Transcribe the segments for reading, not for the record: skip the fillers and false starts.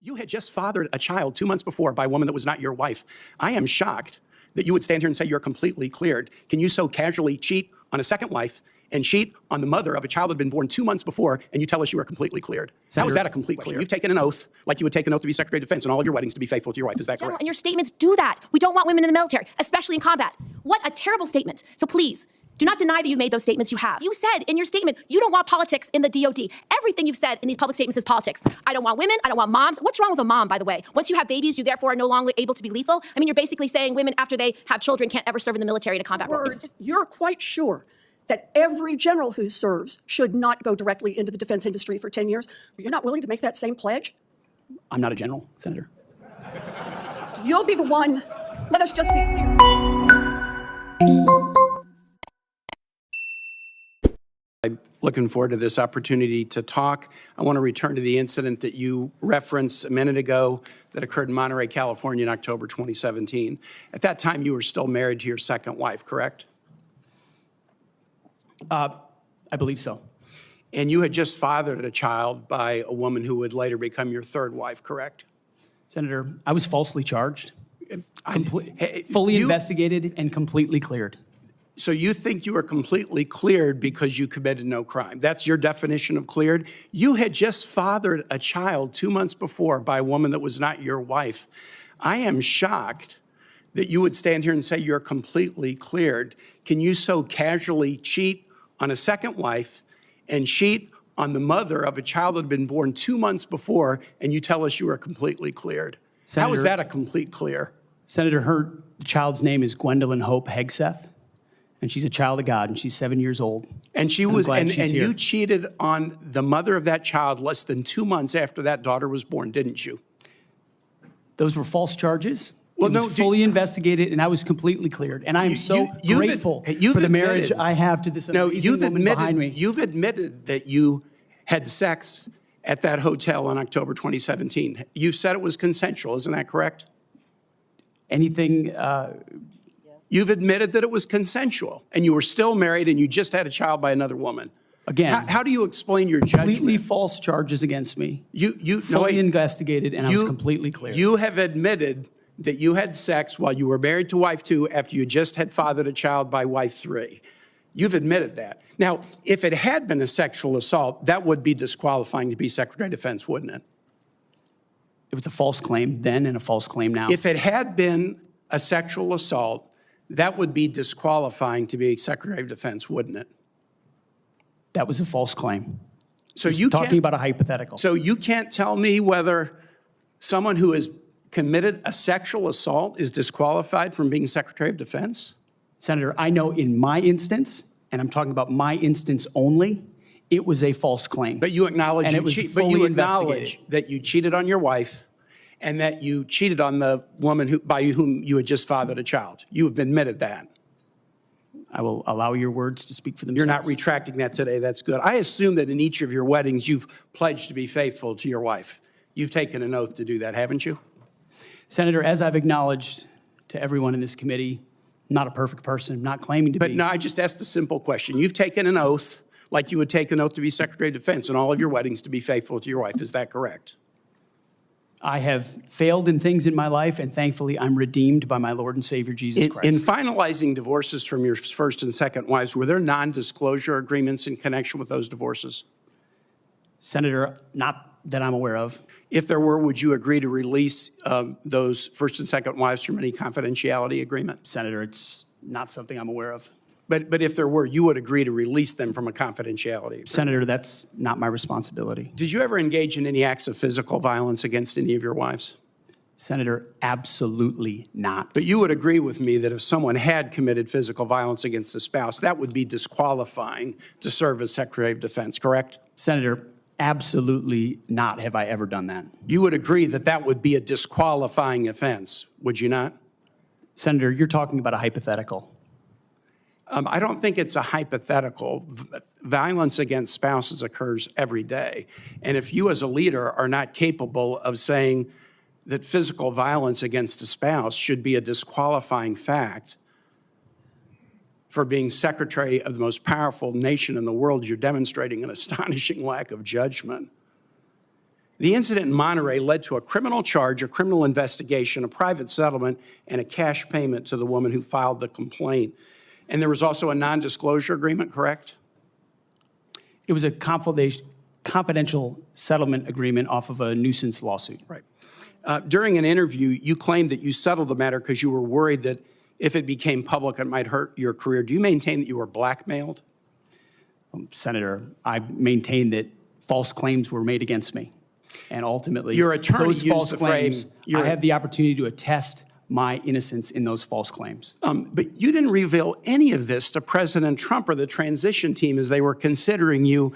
You had just fathered a child 2 months before by a woman that was not your wife. I am shocked that you would stand here and say you're completely cleared. Can you so casually cheat on a second wife and cheat on the mother of a child that had been born 2 months before, and you tell us you are completely cleared? Senator, how is that a complete clear? You've taken an oath, like you would take an oath to be Secretary of Defense in all of your weddings to be faithful to your wife. Is that correct? And your statements do that. We don't want women in the military, especially in combat. What a terrible statement. So please, do not deny that you've made those statements. You have. You said in your statement, you don't want politics in the DOD. Everything you've said in these public statements is politics. I don't want women. I don't want moms. What's wrong with a mom, by the way? Once you have babies, you therefore are no longer able to be lethal. I mean, you're basically saying women, after they have children, can't ever serve in the military in a combat role. You're quite sure that every general who serves should not go directly into the defense industry for 10 years. But you're not willing to make that same pledge? I'm not a general, Senator. You'll be the one. Let us just be clear. I'm looking forward to this opportunity to talk. I want to return to the incident that you referenced a minute ago that occurred in Monterey, California in October 2017. At that time, you were still married to your second wife, correct? I believe so. And you had just fathered a child by a woman who would later become your third wife, correct? Senator, I was falsely charged, fully investigated, and completely cleared. So you think you were completely cleared because you committed no crime. That's your definition of cleared? You had just fathered a child 2 months before by a woman that was not your wife. I am shocked that you would stand here and say you're completely cleared. Can you so casually cheat on a second wife and cheat on the mother of a child that had been born 2 months before, and you tell us you are completely cleared? Senator, how is that a complete clear? Senator, her child's name is Gwendolyn Hope Hegseth. And she's a child of God, and she's 7 years old. And she was, and you cheated on the mother of that child less than 2 months after that daughter was born, didn't you? Those were false charges. Well, it was fully investigated, and I was completely cleared. And I am so grateful for the marriage I have to this amazing woman behind me. You've admitted that you had sex at that hotel in October 2017. You said it was consensual, isn't that correct? Anything... You've admitted that it was consensual, and you were still married, and you just had a child by another woman. Again, how do you explain your judgment? Completely false charges against me. You fully investigated, and I was completely clear. You have admitted that you had sex while you were married to wife 2 after you just had fathered a child by wife 3. You've admitted that. Now, if it had been a sexual assault, that would be disqualifying to be Secretary of Defense, wouldn't it? It was a false claim then and a false claim now. If it had been a sexual assault, that would be disqualifying to be Secretary of Defense, wouldn't it? That was a false claim. So you talking about a hypothetical. So you can't tell me whether someone who has committed a sexual assault is disqualified from being Secretary of Defense? Senator, I know in my instance, and I'm talking about my instance only, it was a false claim. But you acknowledge, that you cheated on your wife, and that you cheated on the woman by whom you had just fathered a child. You have admitted that. I will allow your words to speak for themselves. You're not retracting that today. That's good. I assume that in each of your weddings, you've pledged to be faithful to your wife. You've taken an oath to do that, haven't you? Senator, as I've acknowledged to everyone in this committee, not a perfect person, not claiming to be. But no, I just asked a simple question. You've taken an oath like you would take an oath to be Secretary of Defense in all of your weddings to be faithful to your wife. Is that correct? I have failed in things in my life, and thankfully I'm redeemed by my Lord and Savior, Jesus Christ. In finalizing divorces from your first and second wives, were there non-disclosure agreements in connection with those divorces? Senator, not that I'm aware of. If there were, would you agree to release those first and second wives from any confidentiality agreement? Senator, it's not something I'm aware of. But if there were, you would agree to release them from a confidentiality agreement? Senator, that's not my responsibility. Did you ever engage in any acts of physical violence against any of your wives? Senator, absolutely not. But you would agree with me that if someone had committed physical violence against a spouse, that would be disqualifying to serve as Secretary of Defense, correct? Senator, absolutely not have I ever done that. You would agree that that would be a disqualifying offense, would you not? Senator, you're talking about a hypothetical. I don't think it's a hypothetical. Violence against spouses occurs every day. And if you as a leader are not capable of saying that physical violence against a spouse should be a disqualifying fact for being Secretary of the most powerful nation in the world, you're demonstrating an astonishing lack of judgment. The incident in Monterey led to a criminal charge, a criminal investigation, a private settlement, and a cash payment to the woman who filed the complaint. And there was also a non-disclosure agreement, correct? It was a confidential settlement agreement off of a nuisance lawsuit. Right. During an interview, you claimed that you settled the matter because you were worried that if it became public, it might hurt your career. Do you maintain that you were blackmailed? Senator, I maintain that false claims were made against me. And ultimately, your attorney those used false the claims, frame. I have the opportunity to attest my innocence in those false claims. But you didn't reveal any of this to President Trump or the transition team as they were considering you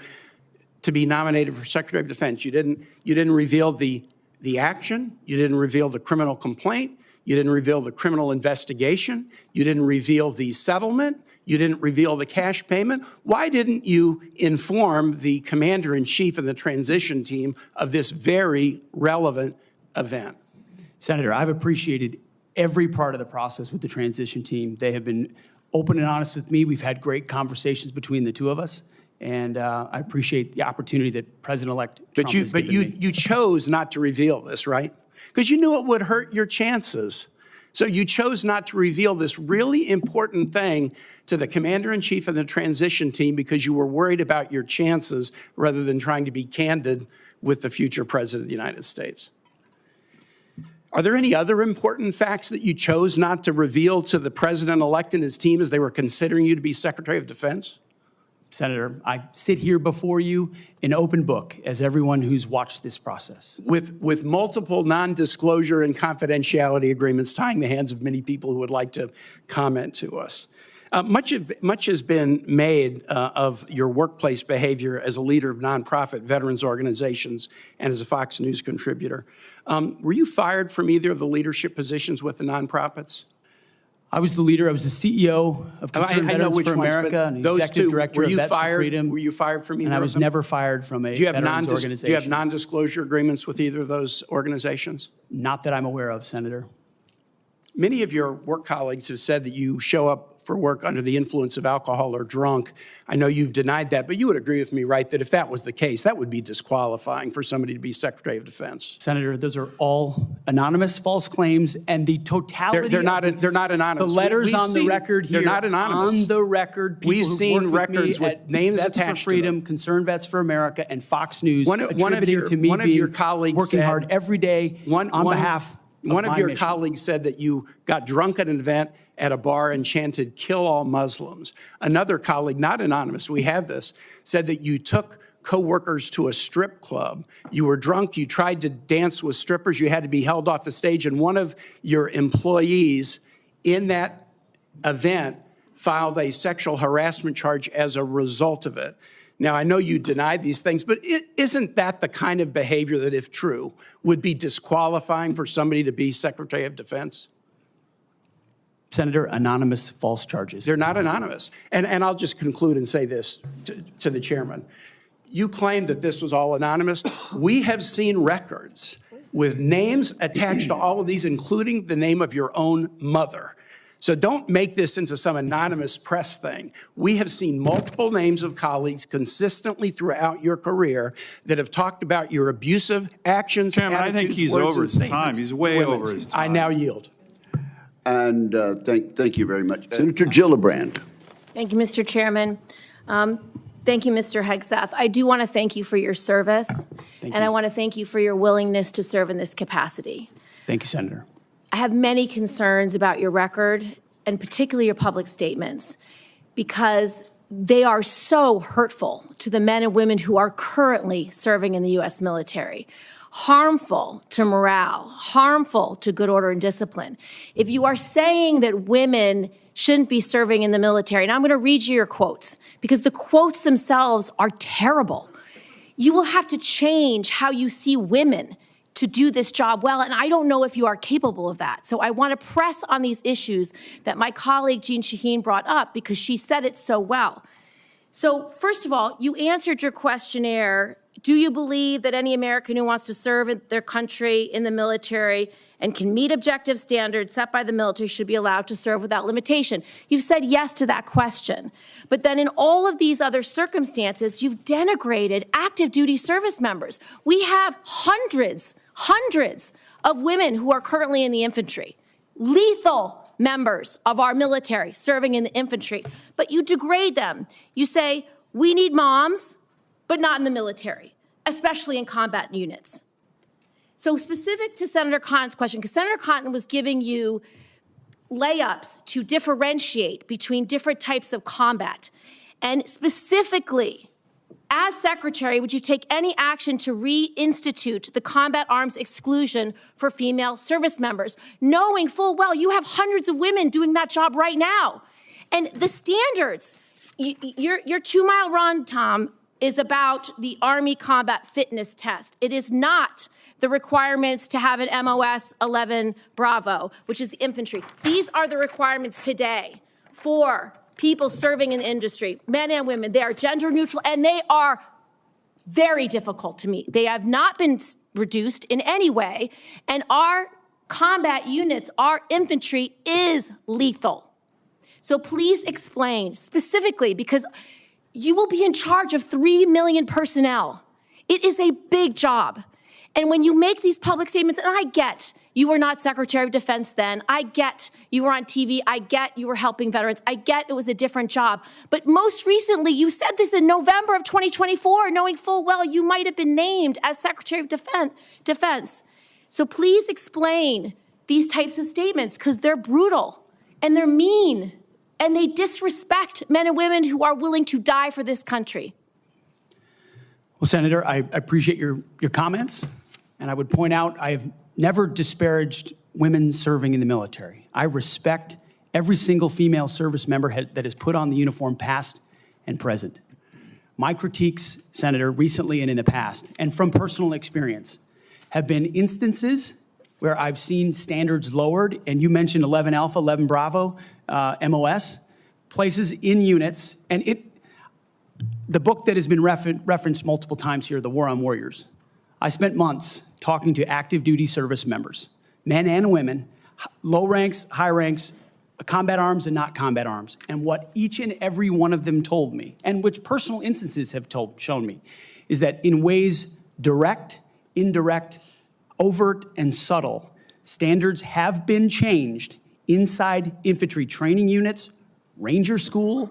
to be nominated for Secretary of Defense. You didn't reveal the action. You didn't reveal the criminal complaint. You didn't reveal the criminal investigation. You didn't reveal the settlement. You didn't reveal the cash payment. Why didn't you inform the commander-in-chief and the transition team of this very relevant event? Senator, I've appreciated every part of the process with the transition team. They have been open and honest with me. We've had great conversations between the two of us. And I appreciate the opportunity that President-elect Trump has given me. You chose not to reveal this, right? Because you knew it would hurt your chances. So you chose not to reveal this really important thing to the commander-in-chief and the transition team because you were worried about your chances rather than trying to be candid with the future president of the United States. Are there any other important facts that you chose not to reveal to the president-elect and his team as they were considering you to be Secretary of Defense? Senator, I sit here before you an open book, as everyone who's watched this process. With multiple non-disclosure and confidentiality agreements tying the hands of many people who would like to comment to us. Much has been made of your workplace behavior as a leader of nonprofit veterans organizations and as a Fox News contributor. Were you fired from either of the leadership positions with the nonprofits? I was the leader. I was the CEO of Concerned Veterans for America and the executive director of Vets for Freedom. Were you fired from either of them? And I was never fired from a veterans organization. Do you have non-disclosure agreements with either of those organizations? Not that I'm aware of, Senator. Many of your work colleagues have said that you show up for work under the influence of alcohol or drunk. I know you've denied that, but you would agree with me, right, that if that was the case, that would be disqualifying for somebody to be Secretary of Defense. Senator, those are all anonymous false claims, and the totality they're not anonymous. The letters on the record here. They're not anonymous. On the record, we've seen records with names attached to them. Vets for Freedom, Concerned Vets for America, and Fox News one of your colleagues working hard every day on behalf. One of your colleagues said that you got drunk at an event at a bar and chanted, "Kill all Muslims." Another colleague, not anonymous, we have this, said that you took coworkers to a strip club. You were drunk, you tried to dance with strippers, you had to be held off the stage, and one of your employees in that event filed a sexual harassment charge as a result of it. Now, I know you denied these things, but isn't that the kind of behavior that, if true, would be disqualifying for somebody to be Secretary of Defense? Senator, anonymous false charges. They're not anonymous. And I'll just conclude and say this to the chairman. You claim that this was all anonymous. We have seen records with names attached to all of these, including the name of your own mother. So don't make this into some anonymous press thing. We have seen multiple names of colleagues consistently throughout your career that have talked about your abusive actions, Chairman, attitudes, I think he's words, over and his time. statements. He's way over his time. I now yield. And thank you very much. Senator Gillibrand. Thank you, Mr. Chairman. Thank you, Mr. Hegseth. I do want to thank you for your service, and I want to thank you for your willingness to serve in this capacity. Thank you, Senator. I have many concerns about your record, and particularly your public statements, because they are so hurtful to the men and women who are currently serving in the U.S. military, harmful to morale, harmful to good order and discipline. If you are saying that women shouldn't be serving in the military, and I'm going to read you your quotes, because the quotes themselves are terrible. You will have to change how you see women to do this job well, and I don't know if you are capable of that. So I want to press on these issues that my colleague Jean Shaheen brought up, because she said it so well. So first of all, you answered your questionnaire do you believe that any American who wants to serve in their country in the military and can meet objective standards set by the military should be allowed to serve without limitation? You've said yes to that question. But then in all of these other circumstances, you've denigrated active duty service members. We have hundreds of women who are currently in the infantry, lethal members of our military serving in the infantry, but you degrade them. You say, we need moms, but not in the military, especially in combat units. So specific to Senator Cotton's question, because Senator Cotton was giving you layups to differentiate between different types of combat. And specifically, as Secretary, would you take any action to reinstitute the combat arms exclusion for female service members, knowing full well you have hundreds of women doing that job right now? And the standards, your 2 mile run, Tom, is about the Army Combat Fitness Test. It is not the requirements to have an MOS 11 Bravo, which is the infantry. These are the requirements today for people serving in the industry, men and women. They are gender neutral, and they are very difficult to meet. They have not been reduced in any way, and our combat units, our infantry is lethal. So please explain specifically, because you will be in charge of 3 million personnel. It is a big job. And when you make these public statements, and I get you were not Secretary of Defense then, I get you were on TV, I get you were helping veterans, I get it was a different job. But most recently, you said this in November of 2024, knowing full well you might have been named as Secretary of Defense. So please explain these types of statements, because they're brutal and they're mean and they disrespect men and women who are willing to die for this country. Well, Senator, I appreciate your comments. And I would point out, I have never disparaged women serving in the military. I respect every single female service member that has put on the uniform, past and present. My critiques, Senator, recently and in the past, and from personal experience, have been instances where I've seen standards lowered, and you mentioned 11 Alpha, 11 Bravo, MOS, places in units, and the book that has been referenced multiple times here, The War on Warriors. I spent months talking to active duty service members, men and women, low ranks, high ranks, combat arms and not combat arms. And what each and every one of them told me, and which personal instances have shown me, is that in ways direct, indirect, overt, and subtle, standards have been changed inside infantry training units, ranger school,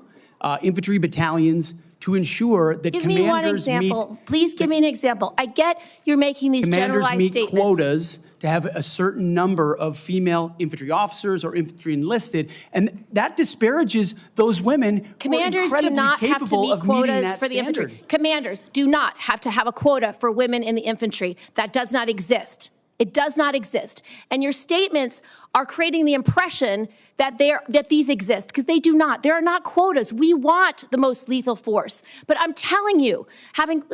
infantry battalions, to ensure that Give me one example. Please give me an example. I get you're making these generalized statements. Commanders meet quotas to have a certain number of female infantry officers or infantry enlisted, and that disparages those women who are incredibly capable of meeting that standard. Infantry. Commanders do not have to have a quota for women in the infantry. That does not exist. It does not exist. And your statements are creating the impression that these exist, because they do not. There are not quotas. We want the most lethal force. But I'm telling you, having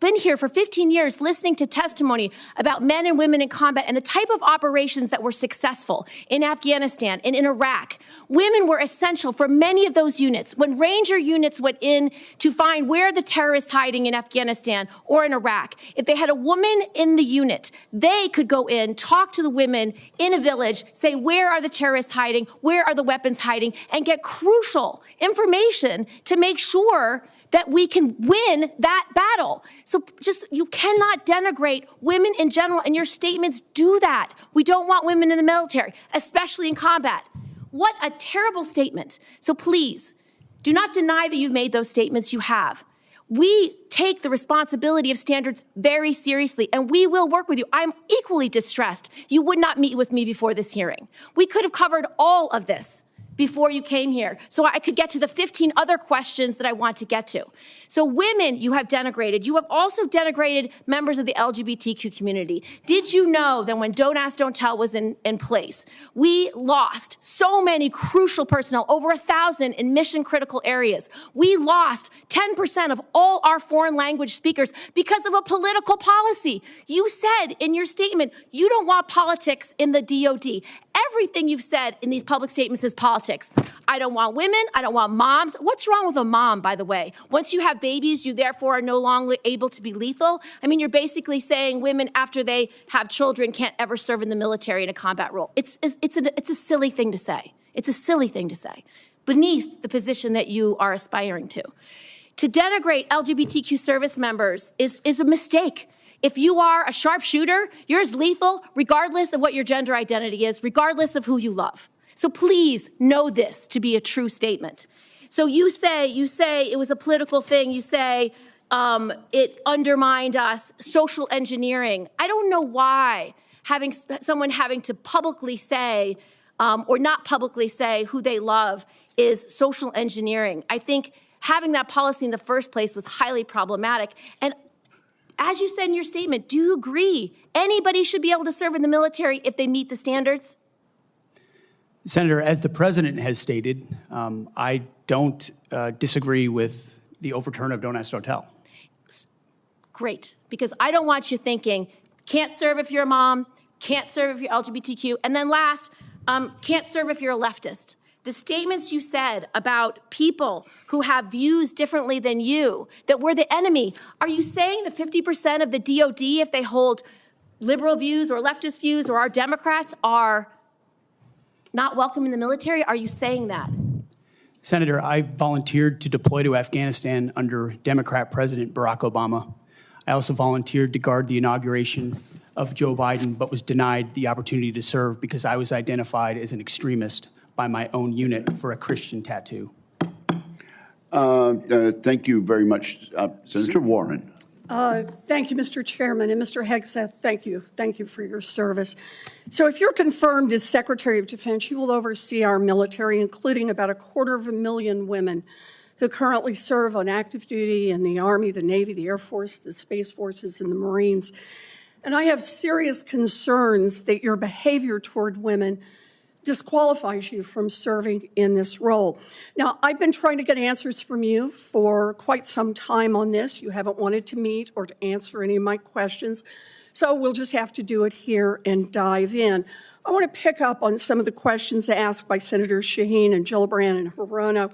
been here for 15 years, listening to testimony about men and women in combat and the type of operations that were successful in Afghanistan and in Iraq, women were essential for many of those units. When Ranger units went in to find where the terrorists hiding in Afghanistan or in Iraq, if they had a woman in the unit, they could go in, talk to the women in a village, say, where are the terrorists hiding? Where are the weapons hiding? And get crucial information to make sure that we can win that battle. So you cannot denigrate women in general, and your statements do that. We don't want women in the military, especially in combat. What a terrible statement. So please, do not deny that you've made those statements. You have. We take the responsibility of standards very seriously, and we will work with you. I'm equally distressed you would not meet with me before this hearing. We could have covered all of this before you came here, so I could get to the 15 other questions that I want to get to. So women you have denigrated. You have also denigrated members of the LGBTQ community. Did you know that when Don't Ask, Don't Tell was in place, we lost so many crucial personnel, over 1,000 in mission-critical areas. We lost 10% of all our foreign language speakers because of a political policy. You said in your statement, you don't want politics in the DOD. Everything you've said in these public statements is politics. I don't want women. I don't want moms. What's wrong with a mom, by the way? Once you have babies, you therefore are no longer able to be lethal. I mean, you're basically saying women, after they have children, can't ever serve in the military in a combat role. It's a silly thing to say. It's a silly thing to say, beneath the position that you are aspiring to. To denigrate LGBTQ service members is a mistake. If you are a sharpshooter, you're as lethal regardless of what your gender identity is, regardless of who you love. So please know this to be a true statement. So you say it was a political thing. You say it undermined us, social engineering. I don't know why someone having to publicly say or not publicly say who they love is social engineering. I think having that policy in the first place was highly problematic. And as you said in your statement, do you agree anybody should be able to serve in the military if they meet the standards? Senator, as the president has stated, I don't disagree with the overturn of Don't Ask, Don't Tell. Great, because I don't want you thinking, can't serve if you're a mom, can't serve if you're LGBTQ, and then last, can't serve if you're a leftist. The statements you said about people who have views differently than you, that we're the enemy, are you saying that 50% of the DOD, if they hold liberal views or leftist views or are Democrats, are not welcome in the military? Are you saying that? Senator, I volunteered to deploy to Afghanistan under Democrat President Barack Obama. I also volunteered to guard the inauguration of Joe Biden, but was denied the opportunity to serve because I was identified as an extremist by my own unit for a Christian tattoo. Thank you very much, Senator Warren. Thank you, Mr. Chairman. And Mr. Hegseth, thank you. Thank you for your service. So if you're confirmed as Secretary of Defense, you will oversee our military, including about 250,000 women who currently serve on active duty in the Army, the Navy, the Air Force, the Space Forces, and the Marines. And I have serious concerns that your behavior toward women disqualifies you from serving in this role. Now, I've been trying to get answers from you for quite some time on this. You haven't wanted to meet or to answer any of my questions, so we'll just have to do it here and dive in. I want to pick up on some of the questions asked by Senators Shaheen and Gillibrand and Hirono,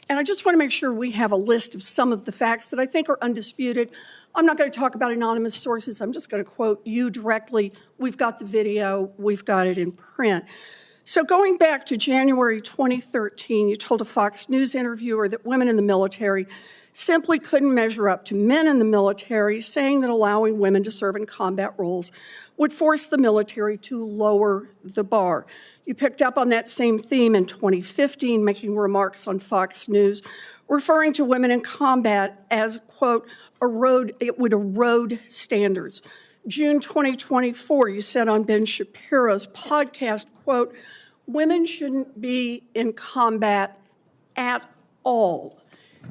and I just want to make sure we have a list of some of the facts that I think are undisputed. I'm not going to talk about anonymous sources. I'm just going to quote you directly. We've got the video. We've got it in print. So going back to January 2013, you told a Fox News interviewer that women in the military simply couldn't measure up to men in the military, saying that allowing women to serve in combat roles would force the military to lower the bar. You picked up on that same theme in 2015, making remarks on Fox News, referring to women in combat as, quote, it would erode standards. June 2024, you said on Ben Shapiro's podcast, quote, women shouldn't be in combat at all.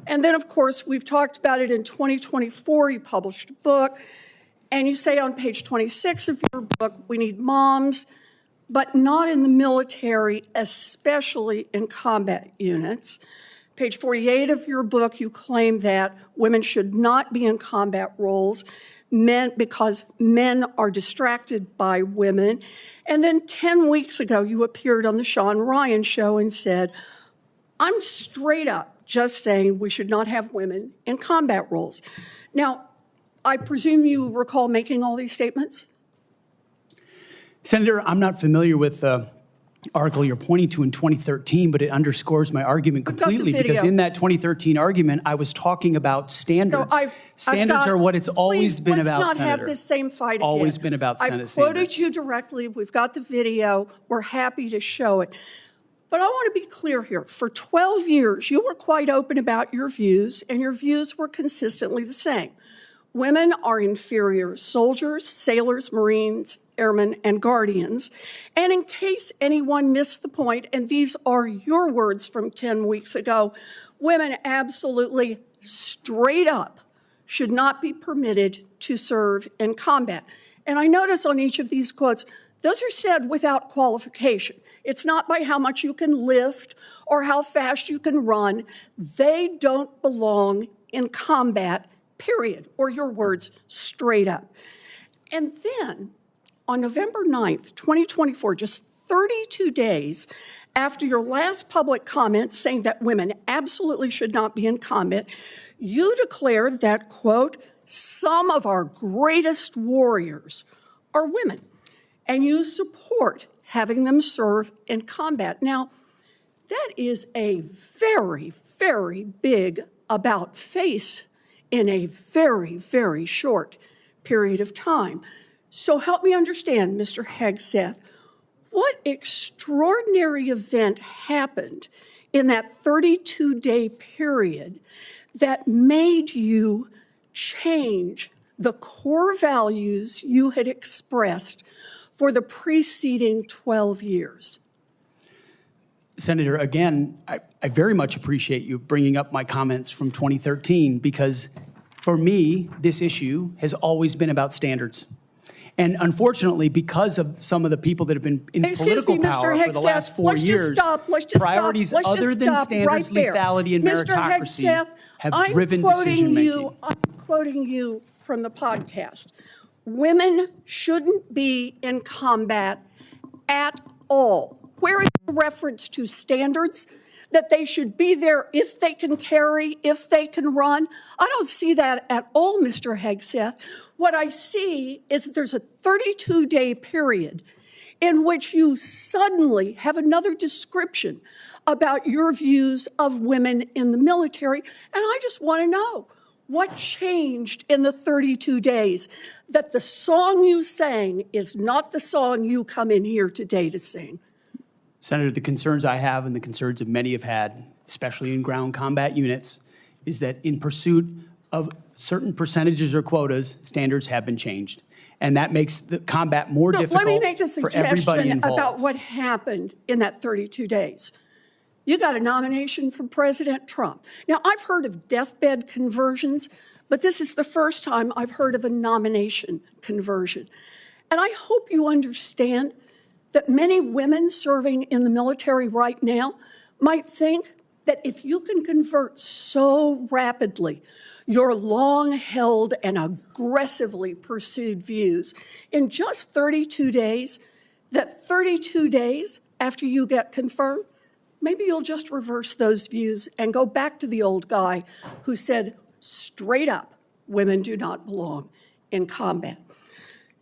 And then, of course, we've talked about it in 2024. You published a book, and you say on page 26 of your book, we need moms, but not in the military, especially in combat units. Page 48 of your book, you claim that women should not be in combat roles because men are distracted by women. And then 10 weeks ago, you appeared on the Sean Ryan show and said, I'm straight up just saying we should not have women in combat roles. Now, I presume you recall making all these statements? Senator, I'm not familiar with the article you're pointing to in 2013, but it underscores my argument completely because in that 2013 argument, I was talking about standards. No, standards are what it's always been about, Let's not Senator. have this same fight again. Always been about Senate I've quoted standards. you directly. We've got the video. We're happy to show it. But I want to be clear here. For 12 years, you were quite open about your views, and your views were consistently the same. Women are inferior soldiers, sailors, Marines, airmen, and guardians. And in case anyone missed the point, and these are your words from 10 weeks ago, women absolutely straight up should not be permitted to serve in combat. And I notice on each of these quotes, those are said without qualification. It's not by how much you can lift or how fast you can run. They don't belong in combat, period, or your words, straight up. And then on November 9th, 2024, just 32 days after your last public comment saying that women absolutely should not be in combat, you declared that, quote, some of our greatest warriors are women, and you support having them serve in combat. Now, that is a very, very big about face in a very, very short period of time. So help me understand, Mr. Hegseth, what extraordinary event happened in that 32-day period that made you change the core values you had expressed for the preceding 12 years? Senator, again, I very much appreciate you bringing up my comments from 2013 because for me, this issue has always been about standards. And unfortunately, because of some of the people that have been in political power for the last 4 years, priorities other than standards, lethality, and meritocracy have driven decision-making. I'm quoting you from the podcast. Women shouldn't be in combat at all. Where is the reference to standards? That they should be there if they can carry, if they can run? I don't see that at all, Mr. Hegseth. What I see is that there's a 32-day period in which you suddenly have another description about your views of women in the military. And I just want to know, what changed in the 32 days that the song you sang is not the song you come in here today to sing? Senator, the concerns I have and the concerns that many have had, especially in ground combat units, is that in pursuit of certain percentages or quotas, standards have been changed. And that makes the combat more difficult let me make a for everybody suggestion involved. about what happened in that 32 days. You got a nomination from President Trump. Now, I've heard of deathbed conversions, but this is the first time I've heard of a nomination conversion. And I hope you understand that many women serving in the military right now might think that if you can convert so rapidly your long-held and aggressively pursued views in just 32 days, that 32 days after you get confirmed, maybe you'll just reverse those views and go back to the old guy who said straight up, women do not belong in combat.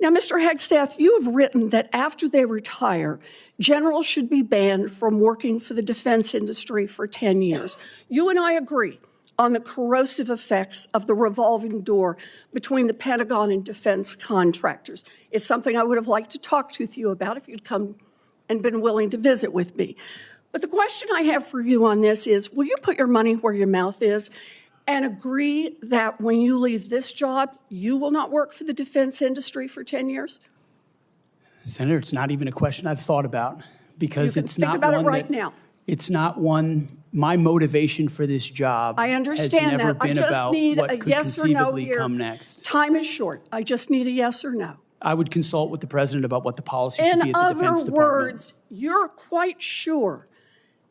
Now, Mr. Hegseth, you have written that after they retire, generals should be banned from working for the defense industry for 10 years. You and I agree on the corrosive effects of the revolving door between the Pentagon and defense contractors. It's something I would have liked to talk with you about if you'd come and been willing to visit with me. But the question I have for you on this is, will you put your money where your mouth is and agree that when you leave this job, you will not work for the defense industry for 10 years? Senator, it's not even a question I've thought about because it's not think about one it right now. It's not one. My motivation for this job I understand has never that. I been just about need what a could yes or no conceivably here. come next. Time is short. I just need a yes or no. I would consult with the president about what the policy should be In at the Defense other Department. words, you're quite sure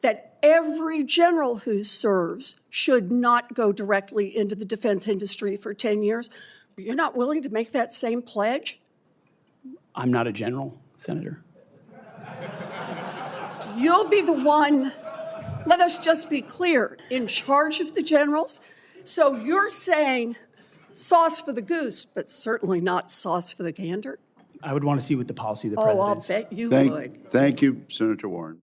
that every general who serves should not go directly into the defense industry for 10 years. But you're not willing to make that same pledge? I'm not a general, Senator. You'll be the one, let us just be clear, in charge of the generals. So you're saying sauce for the goose, but certainly not sauce for the gander? I would want to see what the policy of the president is. I'll bet you would. Thank you, Senator Warren.